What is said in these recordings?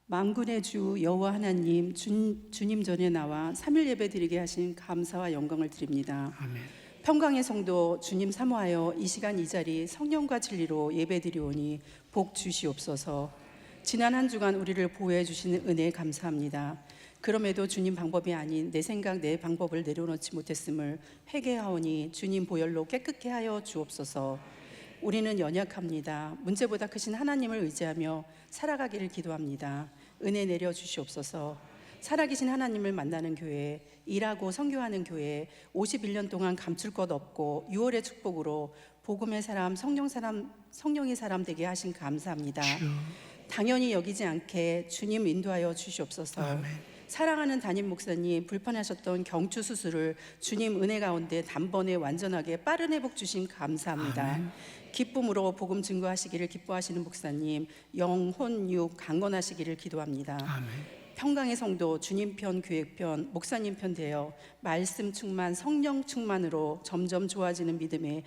만군의 주 여호와 하나님, 주님 전에 나와 3일 예배 드리게 하신 감사와 영광을 드립니다. 아멘. 평강의 성도 주님 사모하여 이 시간 이 자리 성령과 진리로 예배 드리오니 복 주시옵소서. 지난 한 주간 우리를 보호해 주시는 은혜에 감사합니다. 그럼에도 주님 방법이 아닌 내 생각 내 방법을 내려놓지 못했음을 회개하오니 주님 보혈로 깨끗게 하여 주옵소서. 우리는 연약합니다. 문제보다 크신 하나님을 의지하며 살아가기를 기도합니다. 은혜 내려 주시옵소서. 살아계신 하나님을 만나는 교회, 일하고 선교하는 교회, 51년 동안 감출 것 없고 6월의 축복으로 복음의 사람, 성령의 사람 되게 하신 감사합니다. 주여. 당연히 여기지 않게 주님 인도하여 주시옵소서. 아멘. 사랑하는 담임 목사님, 불편하셨던 경추 수술을 주님 은혜 가운데 단번에 완전하게 빠른 회복 주신 감사합니다. 아멘. 기쁨으로 복음 증거하시기를 기뻐하시는 목사님, 영혼 육 강건하시기를 기도합니다. 아멘. 평강의 성도 주님 편, 교회 편, 목사님 편 되어 말씀 충만, 성령 충만으로 점점 좋아지는 믿음의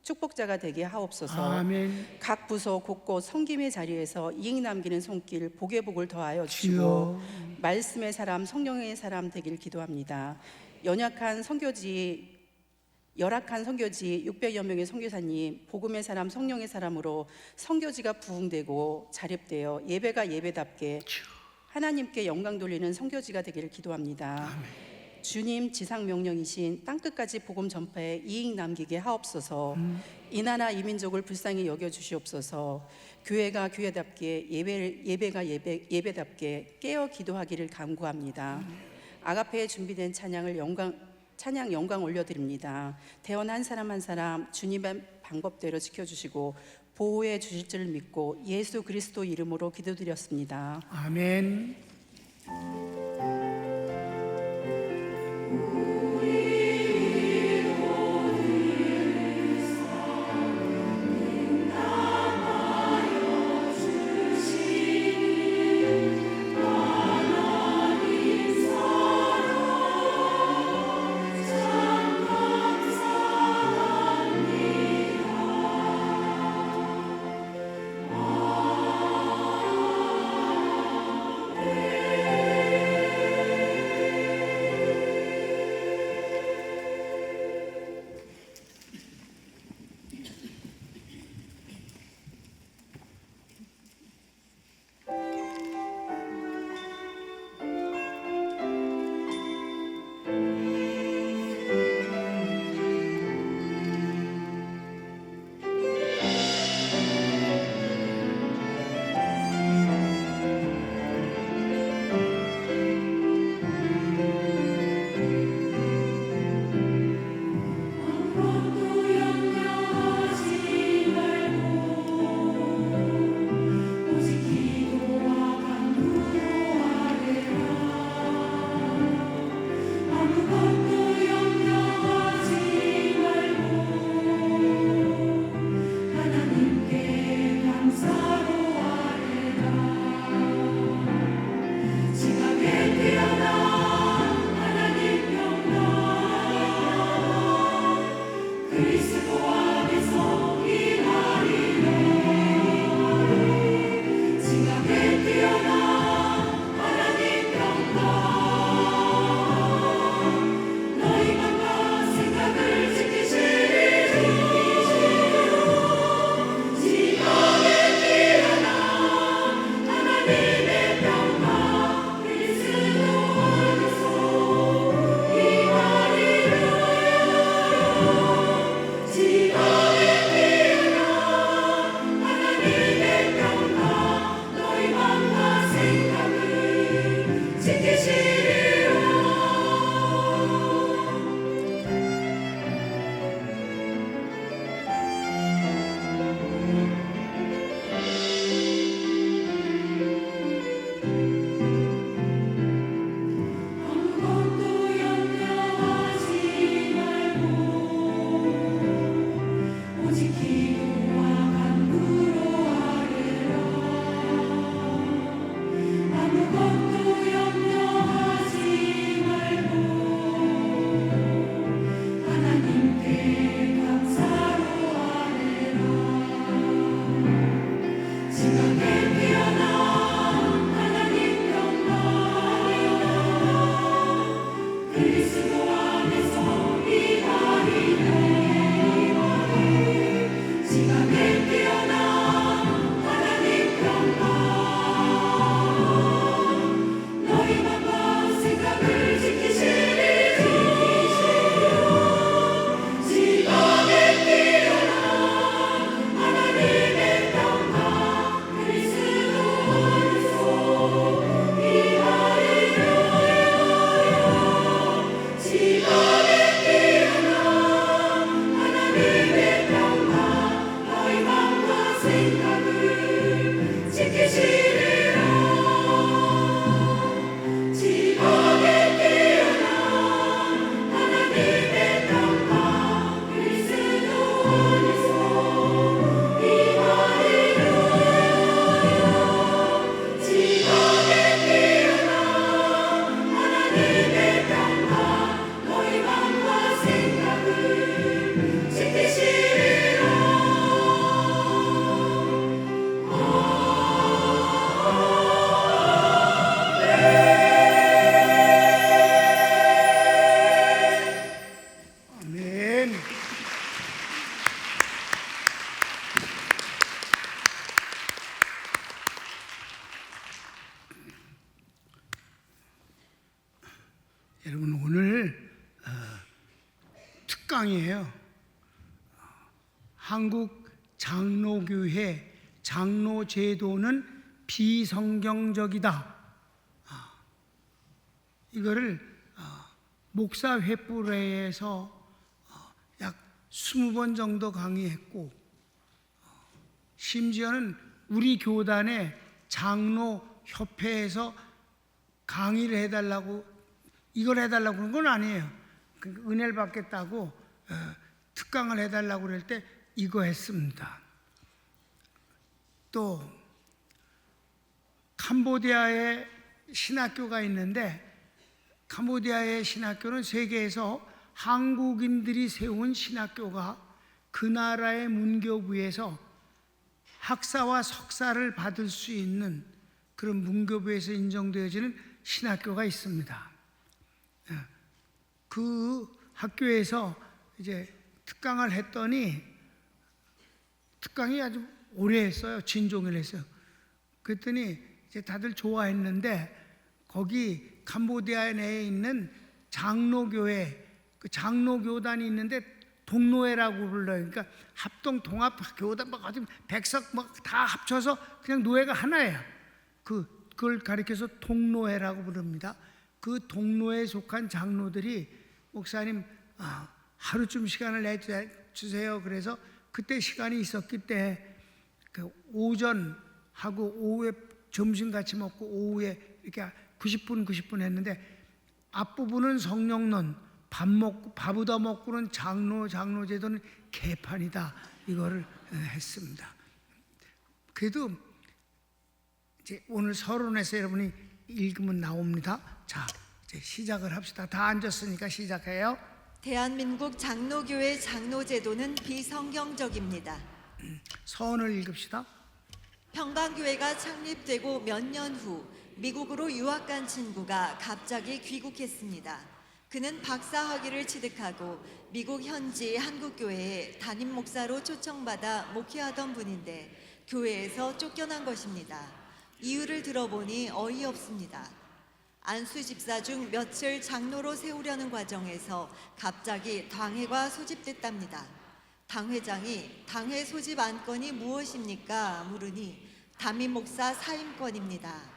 축복자가 되게 하옵소서. 아멘. 각 부서 곳곳 섬김의 자리에서 이익 남기는 손길, 복의 복을 더하여 주시고 주여. 말씀의 사람, 성령의 사람 되길 기도합니다. 열악한 선교지 600여 명의 선교사님, 복음의 사람, 성령의 사람으로 선교지가 부흥되고 자립되어 예배가 예배답게 하나님께 영광 돌리는 선교지가 되기를 기도합니다. 아멘. 주님 지상 명령이신 땅끝까지 복음 전파에 이익 남기게 하옵소서. 이 나라 이 민족을 불쌍히 여겨 주시옵소서. 교회가 교회답게, 예배가 예배답게 깨어 기도하기를 간구합니다. 아가페에 준비된 찬양 영광 올려드립니다. 대원 한 사람 한 사람 주님의 방법대로 지켜주시고 보호해 주실 줄 믿고 예수 그리스도 이름으로 기도드렸습니다. 아멘. 여러분 오늘 특강이에요. 한국 장로교회 장로 제도는 비성경적이다. 이거를 목사 횃불회에서 약 20번 정도 강의했고, 심지어는 우리 교단의 장로협회에서 강의를 해달라고, 이걸 해달라고 그런 건 아니에요. 은혜를 받겠다고 특강을 해달라고 그럴 때 이거 했습니다. 또 캄보디아에 신학교가 있는데, 캄보디아의 신학교는 세계에서 한국인들이 세운 신학교가 그 나라의 문교부에서 학사와 석사를 받을 수 있는 그런 문교부에서 인정되어지는 신학교가 있습니다. 그 학교에서 이제 특강을 했더니, 특강이 아주 오래 했어요. 진종일 했어요. 그랬더니 이제 다들 좋아했는데, 거기 캄보디아 내에 있는 장로교회, 그 장로교단이 있는데 동노회라고 불러요. 그러니까 합동 통합 교단 막 아주 백석 막 다 합쳐서 그냥 노회가 하나예요. 그걸 가리켜서 동노회라고 부릅니다. 그 동노회에 속한 장로들이 목사님 하루쯤 시간을 내주세요. 그래서 그때 시간이 있었기 때문에 그 오전하고 오후에 점심 같이 먹고 오후에 이렇게 90분 했는데, 앞부분은 성령론, 밥 얻어 먹고는 장로 제도는 개판이다, 이거를 했습니다. 그래도 이제 오늘 서론에서 여러분이 읽으면 나옵니다. 자, 이제 시작을 합시다. 다 앉았으니까 시작해요. 대한민국 장로교회 장로제도는 비성경적입니다. 서원을 읽읍시다. 평강교회가 창립되고 몇 년 후 미국으로 유학 간 친구가 갑자기 귀국했습니다. 그는 박사학위를 취득하고 미국 현지 한국교회에 담임 목사로 초청받아 목회하던 분인데 교회에서 쫓겨난 것입니다. 이유를 들어보니 어이없습니다. 안수 집사 중 며칠 장로로 세우려는 과정에서 갑자기 당회가 소집됐답니다. 당회장이 당회 소집 안건이 무엇입니까? 물으니 담임 목사 사임건입니다.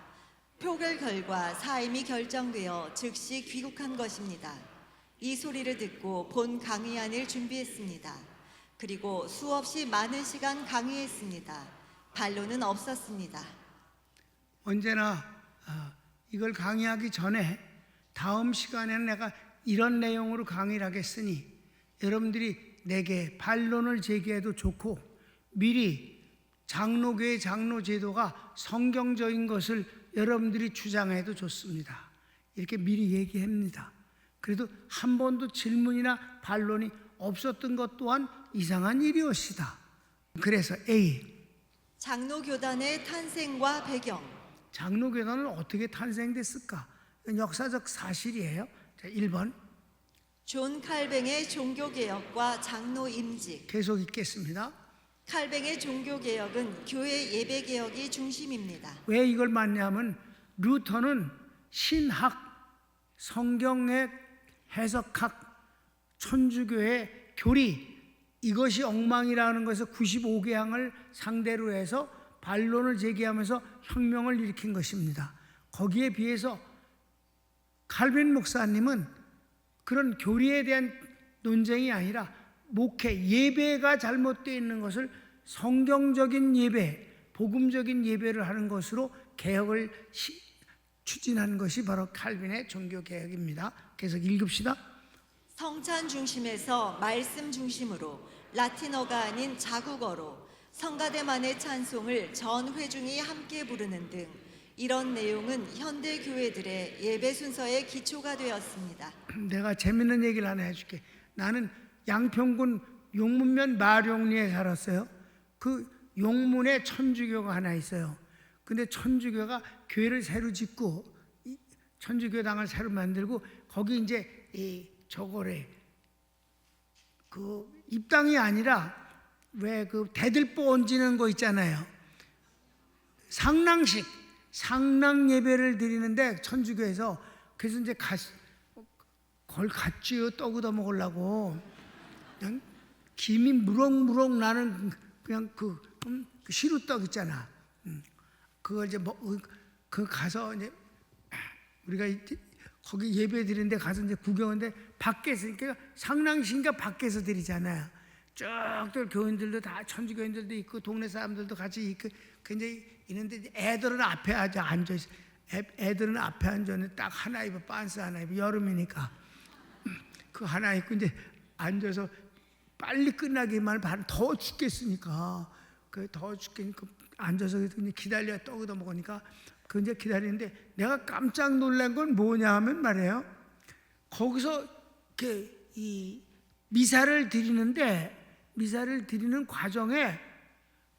표결 결과 사임이 결정되어 즉시 귀국한 것입니다. 이 소리를 듣고 본 강의안을 준비했습니다. 그리고 수없이 많은 시간 강의했습니다. 반론은 없었습니다. 언제나 이걸 강의하기 전에 다음 시간에는 내가 이런 내용으로 강의를 하겠으니 여러분들이 내게 반론을 제기해도 좋고, 미리 장로교회 장로제도가 성경적인 것을 여러분들이 주장해도 좋습니다. 이렇게 미리 얘기합니다. 그래도 한 번도 질문이나 반론이 없었던 것 또한 이상한 일이었시다. 그래서 A, 장로교단의 탄생과 배경. 장로교단은 어떻게 탄생됐을까? 역사적 사실이에요. 자, 1번 존 칼뱅의 종교개혁과 장로 임직. 계속 읽겠습니다. 칼뱅의 종교개혁은 교회 예배개혁이 중심입니다. 왜 이걸 맞냐면, 루터는 신학, 성경의 해석학, 천주교의 교리, 이것이 엉망이라는 것에서 95개항을 상대로 해서 반론을 제기하면서 혁명을 일으킨 것입니다. 거기에 비해서 칼빈 목사님은 그런 교리에 대한 논쟁이 아니라 목회, 예배가 잘못되어 있는 것을 성경적인 예배, 복음적인 예배를 하는 것으로 개혁을 추진한 것이 바로 칼빈의 종교개혁입니다. 계속 읽읍시다. 성찬 중심에서 말씀 중심으로, 라틴어가 아닌 자국어로 성가대만의 찬송을 전 회중이 함께 부르는 등 이런 내용은 현대 교회들의 예배 순서의 기초가 되었습니다. 내가 재밌는 얘기를 하나 해줄게. 나는 양평군 용문면 마룡리에 살았어요. 그 용문에 천주교가 하나 있어요. 근데 천주교가 교회를 새로 짓고 천주교당을 새로 만들고 거기 이제 저거래 그 입당이 아니라 왜 그 대들보 얹는 거 있잖아요. 상랑 예배를 드리는데 천주교에서, 그래서 이제 그걸 같지요. 떡 얻어 먹으려고. 그냥 김이 무럭무럭 나는 그냥 그 시루떡 있잖아. 그걸 이제 그 가서 이제 우리가 이제 거기 예배 드리는데 가서 이제 구경하는데 밖에서, 그러니까 상랑신가 밖에서 드리잖아요. 쭉들 교인들도 다 천주교인들도 있고 동네 사람들도 같이 있고 굉장히 있는데 애들은 앞에 앉아 있어. 애들은 앞에 앉아는 딱 하나 입어, 반스 하나 입어. 여름이니까 그 하나 입고 이제 앉아서 빨리 끝나기만 바라. 더워 죽겠으니까 그 더워 죽겠으니까 앉아서 기다려 떡 얻어 먹으니까 그 이제 기다리는데 내가 깜짝 놀란 건 뭐냐 하면 말이에요. 거기서 이렇게 이 미사를 드리는 과정에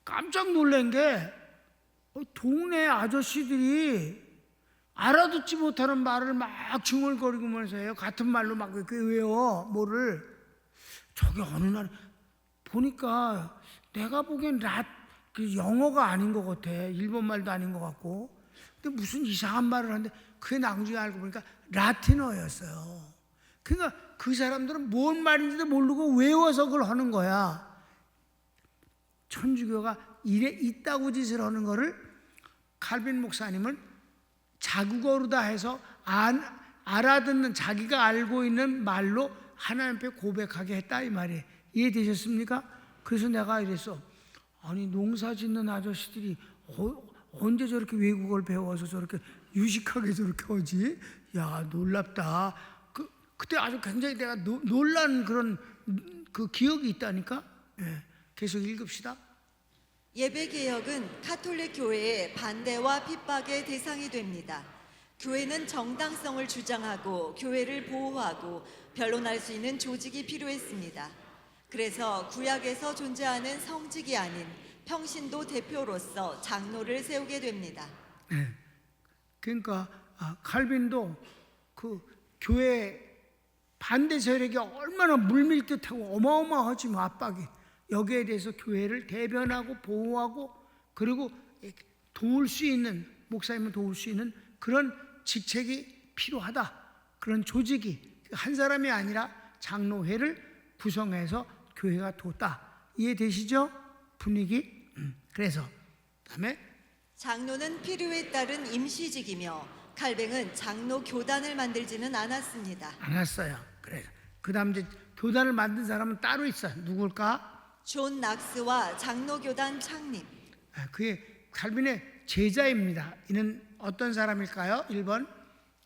깜짝 놀란 게 동네 아저씨들이 알아듣지 못하는 말을 막 중얼거리면서 해요. 같은 말로 막 외워 뭐를. 저기 어느 날 보니까 내가 보기엔 그 영어가 아닌 것 같아. 일본 말도 아닌 것 같고. 근데 무슨 이상한 말을 하는데 그게 나중에 알고 보니까 라틴어였어요. 그러니까 그 사람들은 뭔 말인지도 모르고 외워서 그걸 하는 거야. 천주교가 이따구 짓을 하는 거를 칼빈 목사님은 자국어로다 해서 알아듣는, 자기가 알고 있는 말로 하나님 앞에 고백하게 했다 이 말이에요. 이해되셨습니까? 그래서 내가 이랬어. 아니 농사 짓는 아저씨들이 언제 저렇게 외국어를 배워서 저렇게 유식하게 저렇게 하지? 야, 놀랍다. 그때 아주 굉장히 내가 놀란 그런 그 기억이 있다니까. 예, 계속 읽읍시다. 예배개혁은 가톨릭 교회의 반대와 핍박의 대상이 됩니다. 교회는 정당성을 주장하고 교회를 보호하고 변론할 수 있는 조직이 필요했습니다. 그래서 구약에서 존재하는 성직이 아닌 평신도 대표로서 장로를 세우게 됩니다. 네. 그러니까 칼빈도 그 교회 반대 세력이 얼마나 물밀듯하고 어마어마하지 뭐 압박이. 여기에 대해서 교회를 대변하고 보호하고 그리고 도울 수 있는, 목사님을 도울 수 있는 그런 직책이 필요하다. 그런 조직이 한 사람이 아니라 장로회를 구성해서 교회가 뒀다. 이해되시죠? 분위기. 그래서 그다음에 장로는 필요에 따른 임시직이며 칼뱅은 장로 교단을 만들지는 않았습니다. 않았어요. 그래서 그다음 이제 교단을 만든 사람은 따로 있어. 누굴까? 존 낙스와 장로교단 창립. 그게 칼빈의 제자입니다. 이는 어떤 사람일까요? 1번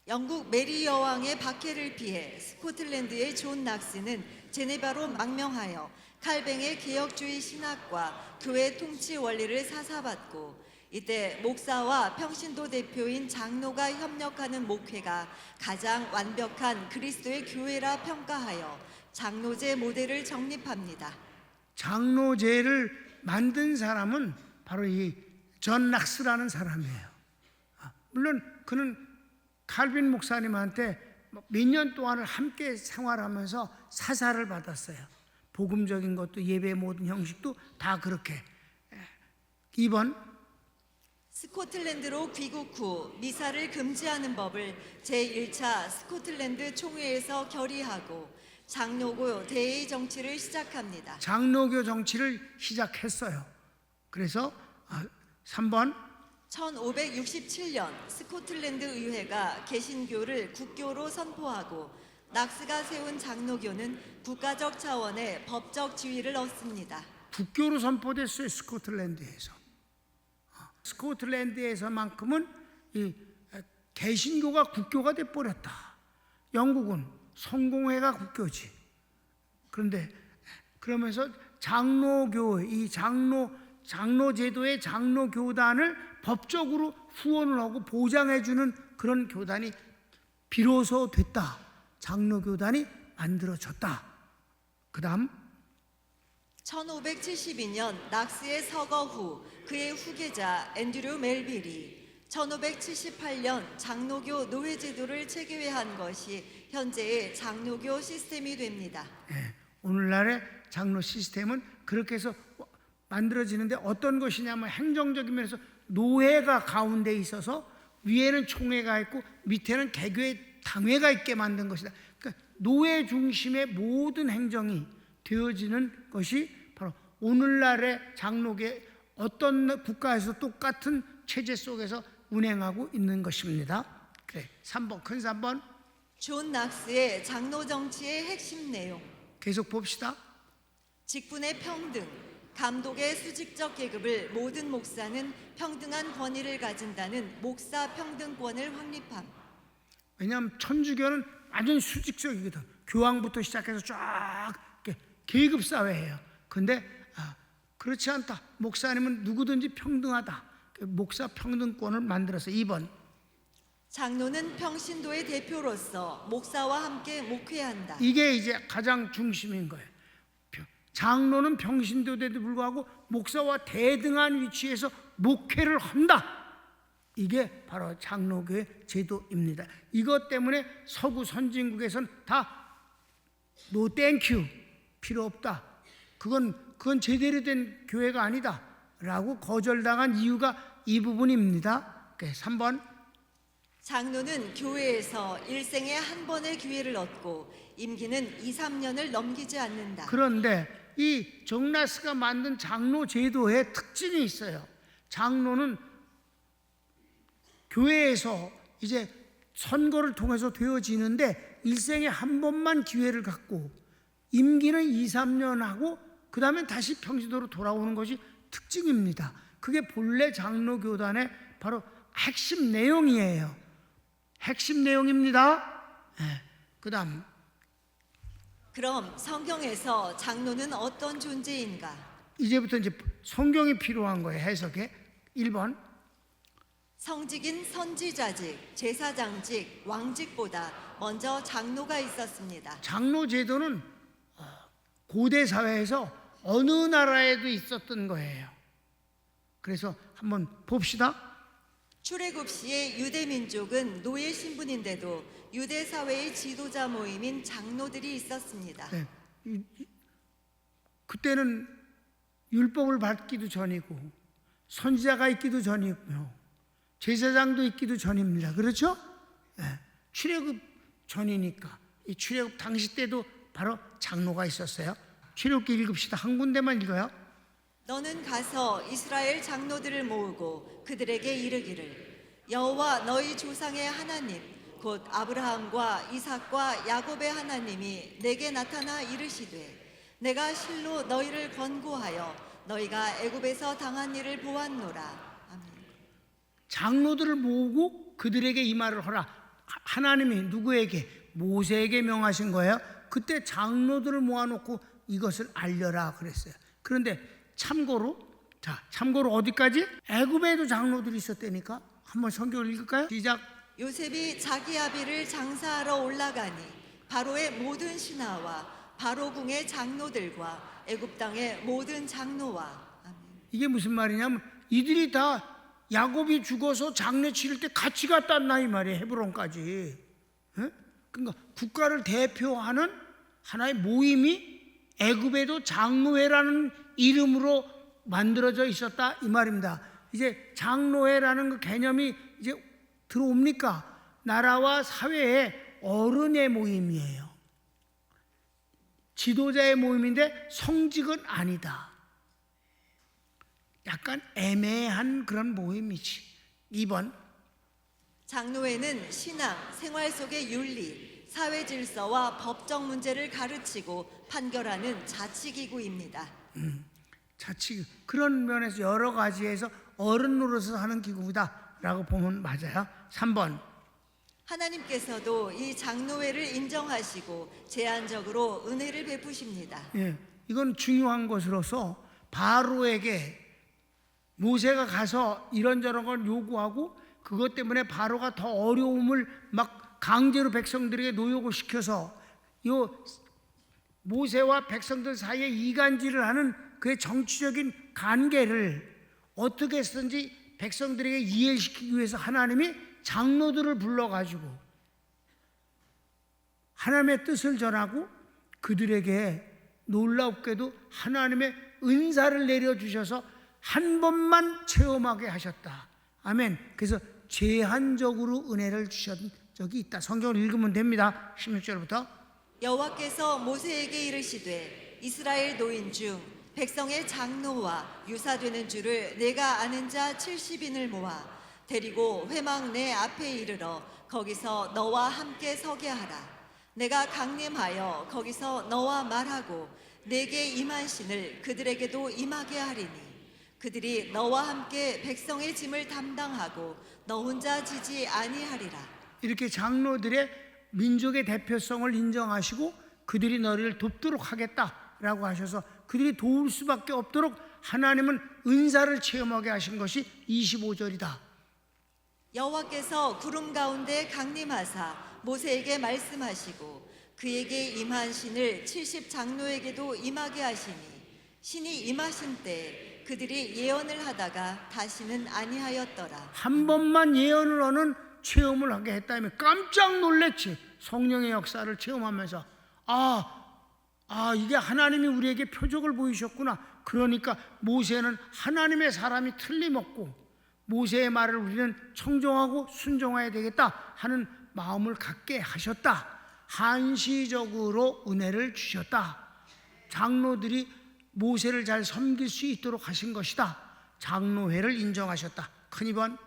영국 메리 여왕의 박해를 피해 스코틀랜드의 존 낙스는 제네바로 망명하여 칼뱅의 개혁주의 신학과 교회 통치 원리를 사사받고 이때 목사와 평신도 대표인 장로가 협력하는 목회가 가장 완벽한 그리스도의 교회라 평가하여 장로제 모델을 정립합니다. 장로제를 만든 사람은 바로 이 존 낙스라는 사람이에요. 물론 그는 칼빈 목사님한테 몇 년 동안을 함께 생활하면서 사사를 받았어요. 복음적인 것도 예배 모든 형식도 다 그렇게. 2번 스코틀랜드로 귀국 후 미사를 금지하는 법을 제1차 스코틀랜드 총회에서 결의하고 장로교 대의 정치를 시작합니다. 장로교 정치를 시작했어요. 그래서 3번 1567년 스코틀랜드 의회가 개신교를 국교로 선포하고 낙스가 세운 장로교는 국가적 차원의 법적 지위를 얻습니다. 국교로 선포됐어요. 스코틀랜드에서. 스코틀랜드에서만큼은 이 개신교가 국교가 돼버렸다. 영국은 성공회가 국교지. 그런데 그러면서 장로교, 이 장로제도의 장로교단을 법적으로 후원을 하고 보장해주는 그런 교단이 비로소 됐다. 장로교단이 만들어졌다. 그 다음 1572년 낙스의 서거 후 그의 후계자 앤드류 멜빌이 1578년 장로교 노회제도를 체계화한 것이 현재의 장로교 시스템이 됩니다. 오늘날의 장로 시스템은 그렇게 해서 만들어지는데 어떤 것이냐면 행정적인 면에서 노회가 가운데 있어서 위에는 총회가 있고 밑에는 개교의 당회가 있게 만든 것이다. 그러니까 노예 중심의 모든 행정이 되어지는 것이 바로 오늘날의 장로계 어떤 국가에서 똑같은 체제 속에서 운행하고 있는 것입니다. 그래, 3번, 큰 3번 존 낙스의 장로 정치의 핵심 내용. 계속 봅시다. 직분의 평등, 감독의 수직적 계급을 모든 목사는 평등한 권위를 가진다는 목사 평등권을 확립함. 왜냐하면 천주교는 완전 수직적이거든. 교황부터 시작해서 쫙 계급 사회예요. 근데 그렇지 않다. 목사님은 누구든지 평등하다. 목사 평등권을 만들어서 2번 장로는 평신도의 대표로서 목사와 함께 목회한다. 이게 이제 가장 중심인 거예요. 장로는 평신도에도 불구하고 목사와 대등한 위치에서 목회를 한다. 이게 바로 장로교의 제도입니다. 이것 때문에 서구 선진국에선 다 노 땡큐 필요 없다. 그건 제대로 된 교회가 아니다 라고 거절당한 이유가 이 부분입니다. 3번 장로는 교회에서 일생에 한 번의 기회를 얻고 임기는 2, 3년을 넘기지 않는다. 그런데 이 정나스가 만든 장로 제도에 특징이 있어요. 장로는 교회에서 이제 선거를 통해서 되어지는데 일생에 한 번만 기회를 갖고 임기는 2, 3년 하고 그 다음에 다시 평신도로 돌아오는 것이 특징입니다. 그게 본래 장로교단의 바로 핵심 내용이에요. 핵심 내용입니다. 네. 그 다음 그럼 성경에서 장로는 어떤 존재인가? 이제부터 이제 성경이 필요한 거예요. 해석에 1번 성직인 선지자직, 제사장직, 왕직보다 먼저 장로가 있었습니다. 장로 제도는 고대 사회에서 어느 나라에도 있었던 거예요. 그래서 한번 봅시다. 출애굽 시의 유대 민족은 노예 신분인데도 유대 사회의 지도자 모임인 장로들이 있었습니다. 네. 그때는 율법을 받기도 전이고 선지자가 있기도 전이고요. 제사장도 있기도 전입니다. 그렇죠? 네. 출애굽 전이니까 이 출애굽 당시 때도 바로 장로가 있었어요. 출애굽기 읽읍시다. 한 군데만 읽어요. 너는 가서 이스라엘 장로들을 모으고 그들에게 이르기를 여호와 너희 조상의 하나님 곧 아브라함과 이삭과 야곱의 하나님이 내게 나타나 이르시되 내가 실로 너희를 권고하여 너희가 애굽에서 당한 일을 보았노라. 아멘. 장로들을 모으고 그들에게 이 말을 하라. 하나님이 누구에게? 모세에게 명하신 거예요. 그때 장로들을 모아놓고 이것을 알려라 그랬어요. 그런데 참고로 어디까지? 애굽에도 장로들이 있었다니까. 한번 성경을 읽을까요? 시작. 요셉이 자기 아비를 장사하러 올라가니 바로의 모든 신하와 바로 궁의 장로들과 애굽 땅의 모든 장로와. 아멘. 이게 무슨 말이냐면 이들이 다 야곱이 죽어서 장례 치를 때 같이 갔다 왔나 이 말이에요. 헤브론까지. 예? 그러니까 국가를 대표하는 하나의 모임이 애굽에도 장로회라는 이름으로 만들어져 있었다 이 말입니다. 이제 장로회라는 그 개념이 이제 들어옵니까? 나라와 사회의 어른의 모임이에요. 지도자의 모임인데 성직은 아니다. 약간 애매한 그런 모임이지. 2번 장로회는 신앙, 생활 속의 윤리, 사회 질서와 법적 문제를 가르치고 판결하는 자치기구입니다. 자치 그런 면에서 여러 가지에서 어른 노릇을 하는 기구다라고 보면 맞아요. 3번 하나님께서도 이 장로회를 인정하시고 제한적으로 은혜를 베푸십니다. 예, 이건 중요한 것으로서 바로에게 모세가 가서 이런저런 걸 요구하고 그것 때문에 바로가 더 어려움을 막 강제로 백성들에게 노역을 시켜서 요 모세와 백성들 사이에 이간질을 하는 그의 정치적인 관계를 어떻게 해서든지 백성들에게 이해를 시키기 위해서 하나님이 장로들을 불러가지고 하나님의 뜻을 전하고 그들에게 놀랍게도 하나님의 은사를 내려주셔서 한 번만 체험하게 하셨다. 아멘. 그래서 제한적으로 은혜를 주신 적이 있다. 성경을 읽으면 됩니다. 16절부터 여호와께서 모세에게 이르시되 이스라엘 노인 중 백성의 장로와 유사되는 줄을 내가 아는 자 70인을 모아 데리고 회막 내 앞에 이르러 거기서 너와 함께 서게 하라. 내가 강림하여 거기서 너와 말하고 내게 임한 신을 그들에게도 임하게 하리니 그들이 너와 함께 백성의 짐을 담당하고 너 혼자 지지 아니하리라. 이렇게 장로들의 민족의 대표성을 인정하시고 그들이 너희를 돕도록 하겠다라고 하셔서 그들이 도울 수밖에 없도록 하나님은 은사를 체험하게 하신 것이 25절이다. 여호와께서 구름 가운데 강림하사 모세에게 말씀하시고 그에게 임한 신을 70 장로에게도 임하게 하시니 신이 임하신 때 그들이 예언을 하다가 다시는 아니하였더라. 한 번만 예언을 하는 체험을 하게 했다면 깜짝 놀랬지. 성령의 역사를 체험하면서 이게 하나님이 우리에게 표적을 보이셨구나. 그러니까 모세는 하나님의 사람이 틀림없고 모세의 말을 우리는 청종하고 순종해야 되겠다 하는 마음을 갖게 하셨다. 한시적으로 은혜를 주셨다. 장로들이 모세를 잘 섬길 수 있도록 하신 것이다. 장로회를 인정하셨다. 큰 2번.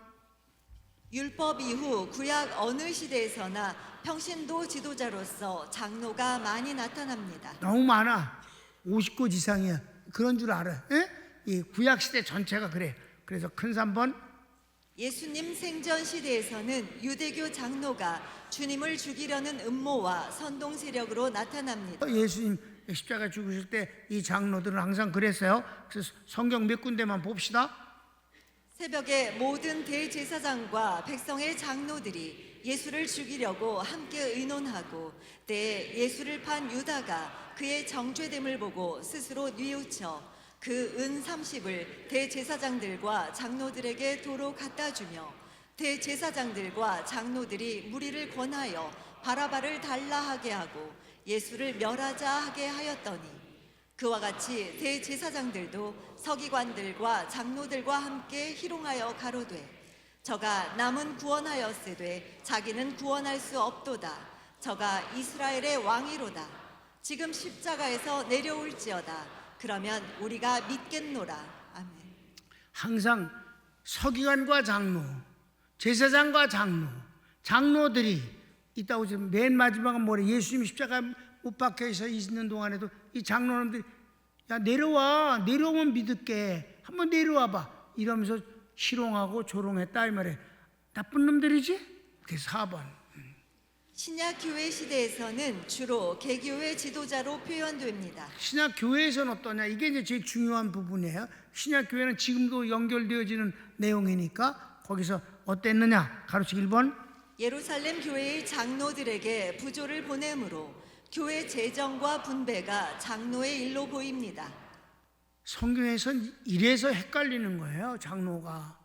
율법 이후 구약 어느 시대에서나 평신도 지도자로서 장로가 많이 나타납니다. 너무 많아. 50곳 이상이야. 그런 줄 알아. 에? 이 구약 시대 전체가 그래. 그래서 큰 3번. 예수님 생전 시대에서는 유대교 장로가 주님을 죽이려는 음모와 선동 세력으로 나타납니다. 예수님 십자가 죽으실 때 이 장로들은 항상 그랬어요. 그래서 성경 몇 군데만 봅시다. 새벽에 모든 대제사장과 백성의 장로들이 예수를 죽이려고 함께 의논하고 때에 예수를 판 유다가 그의 정죄됨을 보고 스스로 뉘우쳐 그 은 30을 대제사장들과 장로들에게 도로 갖다 주며 대제사장들과 장로들이 무리를 권하여 바라바를 달라 하게 하고 예수를 멸하자 하게 하였더니 그와 같이 대제사장들도 서기관들과 장로들과 함께 희롱하여 가로되 저가 남은 구원하였으되 자기는 구원할 수 없도다. 저가 이스라엘의 왕이로다. 지금 십자가에서 내려올지어다. 그러면 우리가 믿겠노라. 아멘. 항상 서기관과 장로, 제사장과 장로들이 있다고. 지금 맨 마지막은 뭐래? 예수님 십자가 못 박혀 있는 동안에도 이 장로님들이 야 내려오면 믿을게, 한번 내려와봐 이러면서 희롱하고 조롱했다 이 말이에요. 나쁜 놈들이지? 그게 4번. 신약 교회 시대에서는 주로 개교회 지도자로 표현됩니다. 신약 교회에서는 어떠냐? 이게 이제 제일 중요한 부분이에요. 신약 교회는 지금도 연결되어지는 내용이니까 거기서 어땠느냐? 가로치기 1번. 예루살렘 교회의 장로들에게 부조를 보내므로 교회 재정과 분배가 장로의 일로 보입니다. 성경에선 이래서 헷갈리는 거예요. 장로가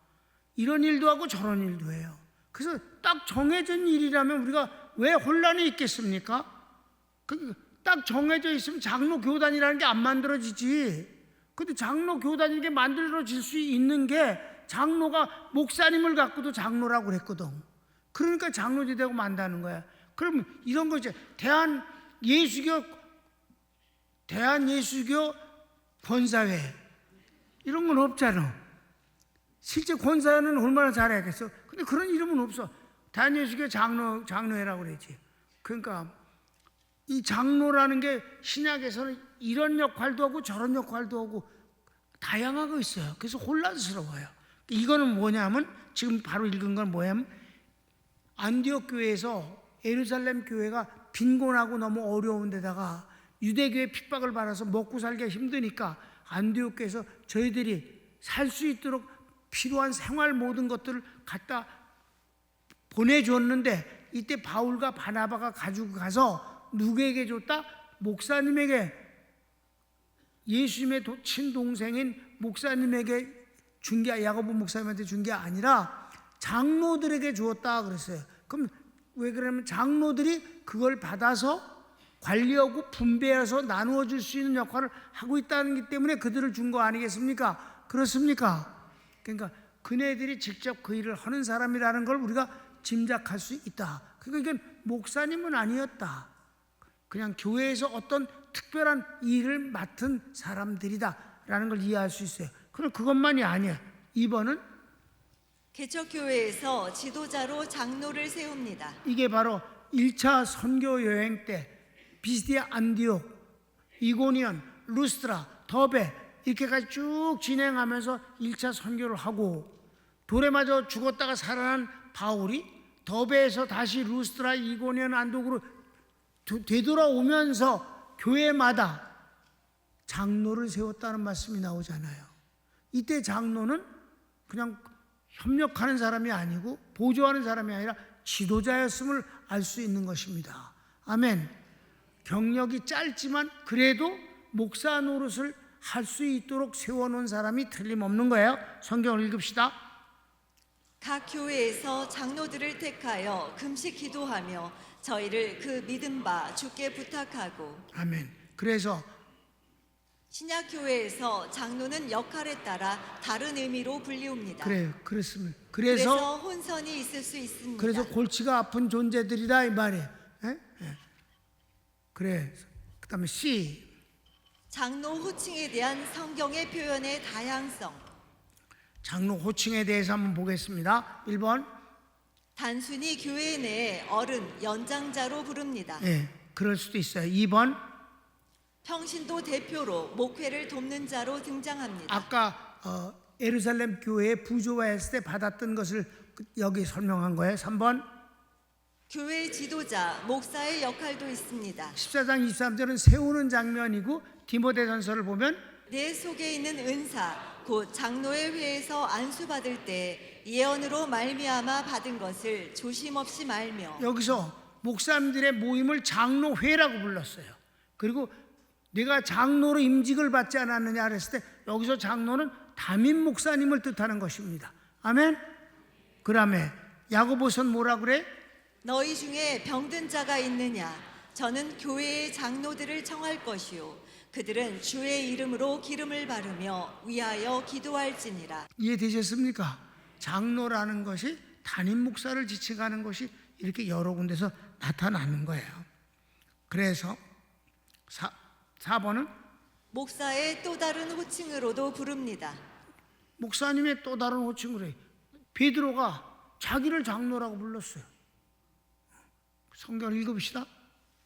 이런 일도 하고 저런 일도 해요. 그래서 딱 정해진 일이라면 우리가 왜 혼란이 있겠습니까? 딱 정해져 있으면 장로 교단이라는 게 안 만들어지지. 근데 장로 교단이 게 만들어질 수 있는 게 장로가 목사님을 갖고도 장로라고 그랬거든. 그러니까 장로지대고 만다는 거야. 그럼 이런 거 이제 대한예수교 권사회 이런 건 없잖아. 실제 권사회는 얼마나 잘해야겠어. 근데 그런 이름은 없어. 대한예수교 장로회라고 그랬지. 그러니까 이 장로라는 게 신약에서는 이런 역할도 하고 저런 역할도 하고 다양하고 있어요. 그래서 혼란스러워요. 이거는 뭐냐면 지금 바로 읽은 건 뭐냐면 안디옥 교회에서 예루살렘 교회가 빈곤하고 너무 어려운 데다가 유대교의 핍박을 받아서 먹고 살기가 힘드니까 안디옥 교회에서 저희들이 살 수 있도록 필요한 생활 모든 것들을 갖다 보내줬는데 이때 바울과 바나바가 가지고 가서 누구에게 줬다? 목사님에게, 예수님의 친동생인 목사님에게 준 게, 야고보 목사님한테 준 게 아니라 장로들에게 주었다 그랬어요. 그럼 왜 그러냐면 장로들이 그걸 받아서 관리하고 분배해서 나누어 줄 수 있는 역할을 하고 있다는 것 때문에 그들을 준 거 아니겠습니까? 그렇습니까? 그러니까 그네들이 직접 그 일을 하는 사람이라는 걸 우리가 짐작할 수 있다. 그러니까 이건 목사님은 아니었다. 그냥 교회에서 어떤 특별한 일을 맡은 사람들이다라는 걸 이해할 수 있어요. 그럼 그것만이 아니야. 2번은 개척교회에서 지도자로 장로를 세웁니다. 이게 바로 1차 선교 여행 때 비스디아 안디옥, 이고니온, 루스트라, 더베 이렇게까지 쭉 진행하면서 1차 선교를 하고 돌에 맞아 죽었다가 살아난 바울이 더베에서 다시 루스트라, 이고니온, 안독으로 되돌아오면서 교회마다 장로를 세웠다는 말씀이 나오잖아요. 이때 장로는 그냥 협력하는 사람이 아니고 보조하는 사람이 아니라 지도자였음을 알 수 있는 것입니다. 아멘. 경력이 짧지만 그래도 목사 노릇을 할 수 있도록 세워놓은 사람이 틀림없는 거예요. 성경을 읽읍시다. 각 교회에서 장로들을 택하여 금식 기도하며 저희를 그 믿음 바 주께 부탁하고. 아멘. 그래서 신약교회에서 장로는 역할에 따라 다른 의미로 불리웁니다. 그래요. 그렇습니다. 그래서 혼선이 있을 수 있습니다. 그래서 골치가 아픈 존재들이다 이 말이에요. 그래. 그다음에 C. 장로 호칭에 대한 성경의 표현의 다양성. 장로 호칭에 대해서 한번 보겠습니다. 1번. 단순히 교회 내에 어른, 연장자로 부릅니다. 그럴 수도 있어요. 2번. 평신도 대표로 목회를 돕는 자로 등장합니다. 아까 예루살렘 교회에 부조화했을 때 받았던 것을 여기 설명한 거예요. 3번. 교회 지도자, 목사의 역할도 있습니다. 14장 23절은 세우는 장면이고 디모데전서를 보면 내 속에 있는 은사, 곧 장로의 회에서 안수받을 때 예언으로 말미암아 받은 것을 조심 없이 말며. 여기서 목사님들의 모임을 장로회라고 불렀어요. 그리고 내가 장로로 임직을 받지 않았느냐 그랬을 때 여기서 장로는 담임 목사님을 뜻하는 것입니다. 아멘. 그다음에 야고보선 뭐라 그래? 너희 중에 병든 자가 있느냐? 저는 교회의 장로들을 청할 것이요 그들은 주의 이름으로 기름을 바르며 위하여 기도할지니라. 이해되셨습니까? 장로라는 것이 담임 목사를 지칭하는 것이 이렇게 여러 군데서 나타나는 거예요. 그래서 4번은 목사의 또 다른 호칭으로도 부릅니다. 목사님의 또 다른 호칭으로 해요. 베드로가 자기를 장로라고 불렀어요. 성경을 읽읍시다.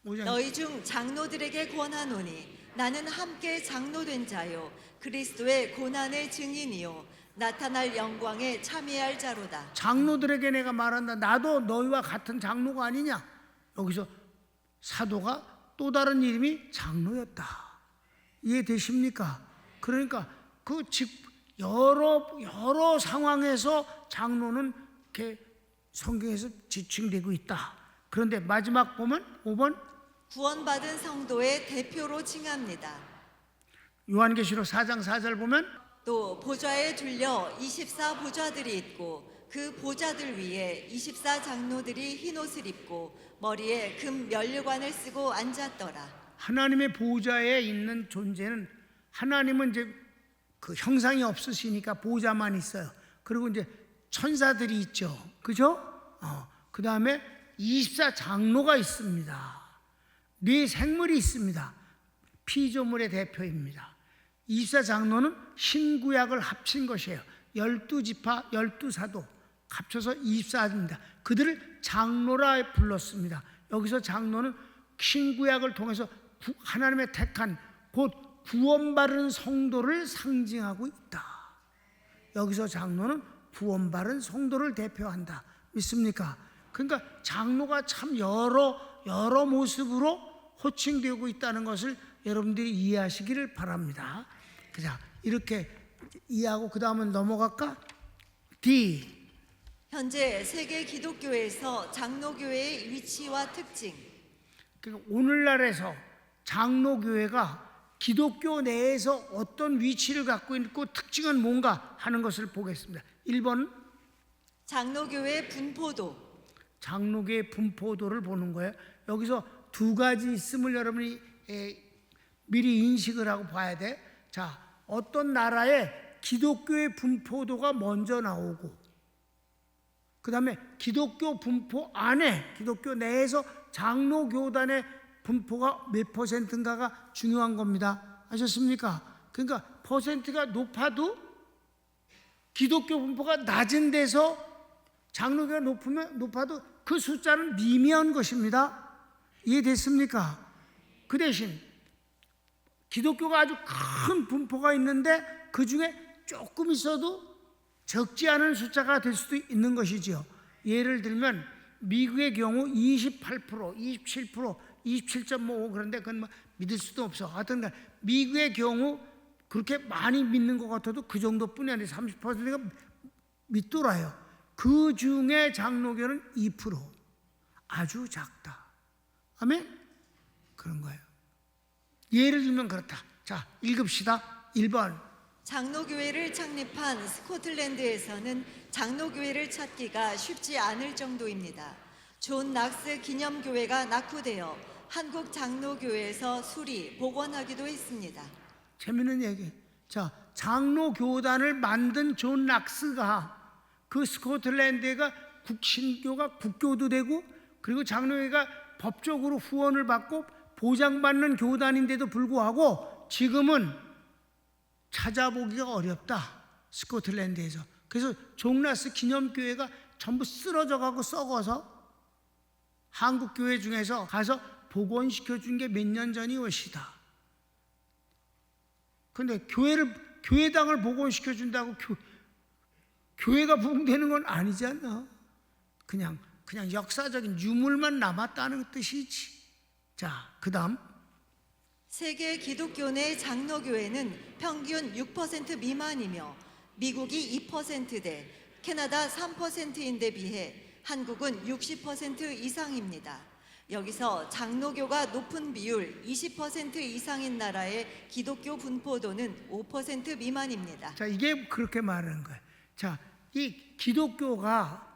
5장. 너희 중 장로들에게 권하노니 나는 함께 장로된 자요 그리스도의 고난의 증인이요 나타날 영광에 참여할 자로다. 장로들에게 내가 말한다. 나도 너희와 같은 장로가 아니냐. 여기서 사도가 또 다른 이름이 장로였다. 이해되십니까? 그러니까 그 여러 상황에서 장로는 이렇게 성경에서 지칭되고 있다. 그런데 마지막 보면 5번 구원받은 성도의 대표로 칭합니다. 요한계시록 4장 4절 보면 또 보좌에 둘려 24 보좌들이 있고 그 보좌들 위에 24 장로들이 흰옷을 입고 머리에 금 면류관을 쓰고 앉았더라. 하나님의 보좌에 있는 존재는 하나님은 이제 그 형상이 없으시니까 보좌만 있어요. 그리고 이제 천사들이 있죠. 그죠? 그 다음에 24 장로가 있습니다. 네 생물이 있습니다. 피조물의 대표입니다. 24 장로는 신구약을 합친 것이에요. 12지파 12사도 합쳐서 24입니다. 그들을 장로라 불렀습니다. 여기서 장로는 신구약을 통해서 하나님의 택한 곧 구원받은 성도를 상징하고 있다. 여기서 장로는 구원받은 성도를 대표한다. 믿습니까? 그러니까 장로가 참 여러 모습으로 호칭되고 있다는 것을 여러분들이 이해하시기를 바랍니다. 자, 이렇게 이해하고 그 다음은 넘어갈까? D. 현재 세계 기독교에서 장로교회의 위치와 특징. 그러니까 오늘날에서 장로교회가 기독교 내에서 어떤 위치를 갖고 있고 특징은 뭔가 하는 것을 보겠습니다. 1번 장로교회 분포도. 장로교회 분포도를 보는 거예요. 여기서 두 가지 있음을 여러분이 미리 인식을 하고 봐야 돼. 자, 어떤 나라에 기독교의 분포도가 먼저 나오고 그 다음에 기독교 분포 안에 기독교 내에서 장로교단의 분포가 몇 퍼센트인가가 중요한 겁니다. 아셨습니까? 그러니까 퍼센트가 높아도 기독교 분포가 낮은 데서 장로교가 높아도 그 숫자는 미미한 것입니다. 이해됐습니까? 그 대신 기독교가 아주 큰 분포가 있는데 그 중에 조금 있어도 적지 않은 숫자가 될 수도 있는 것이지요. 예를 들면 미국의 경우 28%, 27%, 27.5 그런데 그건 뭐 믿을 수도 없어. 하여튼 미국의 경우 그렇게 많이 믿는 것 같아도 그 정도뿐이 아니라 30%가 믿더라요. 그 중에 장로교는 2%, 아주 작다. 아멘? 그런 거예요. 예를 들면 그렇다. 자, 읽읍시다. 1번. 장로교회를 창립한 스코틀랜드에서는 장로교회를 찾기가 쉽지 않을 정도입니다. 존 낙스 기념교회가 낙후되어 한국 장로교회에서 수리, 복원하기도 했습니다. 재밌는 얘기. 자, 장로교단을 만든 존 낙스가 그 스코틀랜드가 신교가 국교도 되고 그리고 장로회가 법적으로 후원을 받고 보장받는 교단인데도 불구하고 지금은 찾아보기가 어렵다. 스코틀랜드에서. 그래서 존 낙스 기념교회가 전부 쓰러져 가고 썩어서 한국 교회 중에서 가서 복원시켜 준 게 몇 년 전이 것이다. 근데 교회당을 복원시켜 준다고 교회가 부흥되는 건 아니잖아. 그냥 역사적인 유물만 남았다는 뜻이지. 자, 그다음. 세계 기독교 내 장로교회는 평균 6% 미만이며 미국이 2%대, 캐나다 3%인데 비해 한국은 60% 이상입니다. 여기서 장로교가 높은 비율 20% 이상인 나라의 기독교 분포도는 5% 미만입니다. 자, 이게 그렇게 말하는 거예요. 자, 이 기독교가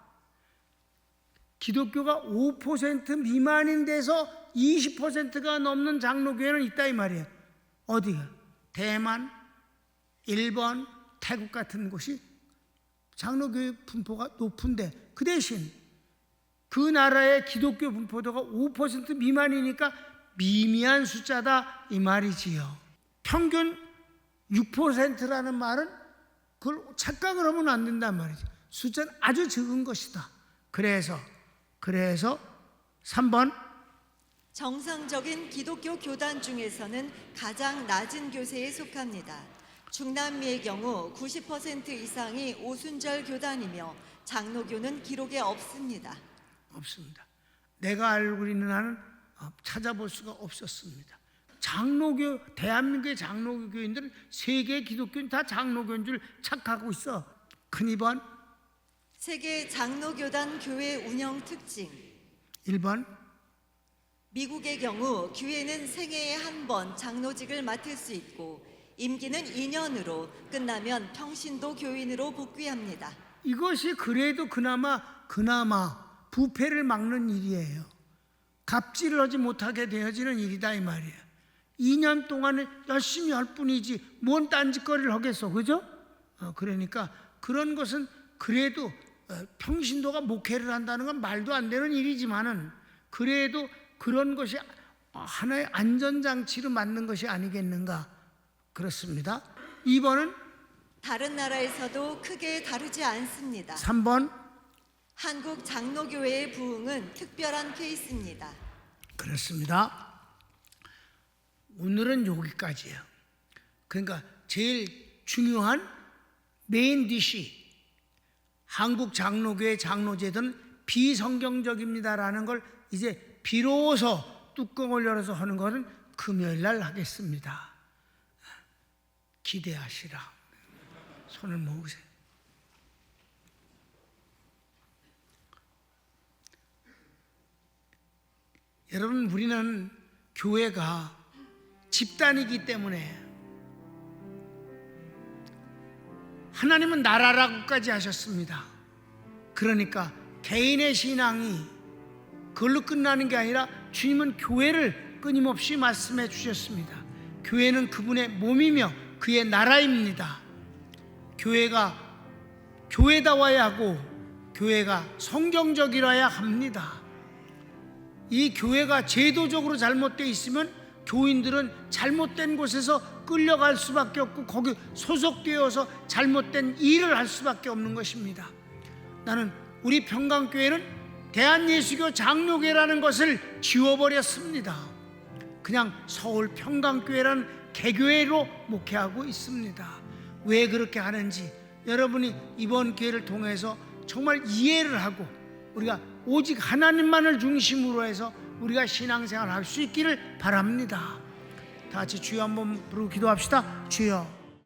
5% 미만인 데서 20%가 넘는 장로교회는 있다 이 말이에요. 어디가? 대만, 일본, 태국 같은 곳이 장로교회 분포가 높은데 그 대신 그 나라의 기독교 분포도가 5% 미만이니까 미미한 숫자다 이 말이지요. 평균 6%라는 말은 그걸 착각을 하면 안 된단 말이죠. 숫자는 아주 적은 것이다. 그래서 3번. 정상적인 기독교 교단 중에서는 가장 낮은 교세에 속합니다. 중남미의 경우 90% 이상이 오순절 교단이며 장로교는 기록에 없습니다. 없습니다. 내가 알고 있는 한은 찾아볼 수가 없었습니다. 장로교, 대한민국의 장로교 교인들은 세계 기독교인 다 장로교인 줄 착각하고 있어. 큰 2번. 세계 장로교단 교회 운영 특징. 1번. 미국의 경우 교회는 생애에 한 번 장로직을 맡을 수 있고 임기는 2년으로 끝나면 평신도 교인으로 복귀합니다. 이것이 그래도 그나마 부패를 막는 일이에요. 갑질을 하지 못하게 되어지는 일이다 이 말이에요. 2년 동안에 열심히 할 뿐이지 뭔 딴짓거리를 하겠어, 그죠? 그러니까 그런 것은 그래도 평신도가 목회를 한다는 건 말도 안 되는 일이지만은 그래도 그런 것이 하나의 안전장치로 맞는 것이 아니겠는가 그렇습니다. 2번은 다른 나라에서도 크게 다르지 않습니다. 3번. 한국 장로교회의 부흥은 특별한 케이스입니다. 그렇습니다. 오늘은 여기까지예요. 그러니까 제일 중요한 메인 디시, 한국 장로교회 장로제도는 비성경적입니다라는 걸 이제 비로소 뚜껑을 열어서 하는 것은 금요일 날 하겠습니다. 기대하시라. 손을 모으세요. 여러분, 우리는 교회가 집단이기 때문에 하나님은 나라라고까지 하셨습니다. 그러니까 개인의 신앙이 그걸로 끝나는 게 아니라 주님은 교회를 끊임없이 말씀해 주셨습니다. 교회는 그분의 몸이며 그의 나라입니다. 교회가 교회다워야 하고 교회가 성경적이라야 합니다. 이 교회가 제도적으로 잘못되어 있으면 교인들은 잘못된 곳에서 끌려갈 수밖에 없고 거기 소속되어서 잘못된 일을 할 수밖에 없는 것입니다. 나는 우리 평강교회는 대한예수교 장로교회라는 것을 지워버렸습니다. 그냥 서울 평강교회라는 개교회로 목회하고 있습니다. 왜 그렇게 하는지 여러분이 이번 기회를 통해서 정말 이해를 하고 우리가 오직 하나님만을 중심으로 해서 우리가 신앙생활을 할 수 있기를 바랍니다. 다 같이 주여 한번 부르고 기도합시다. 주여.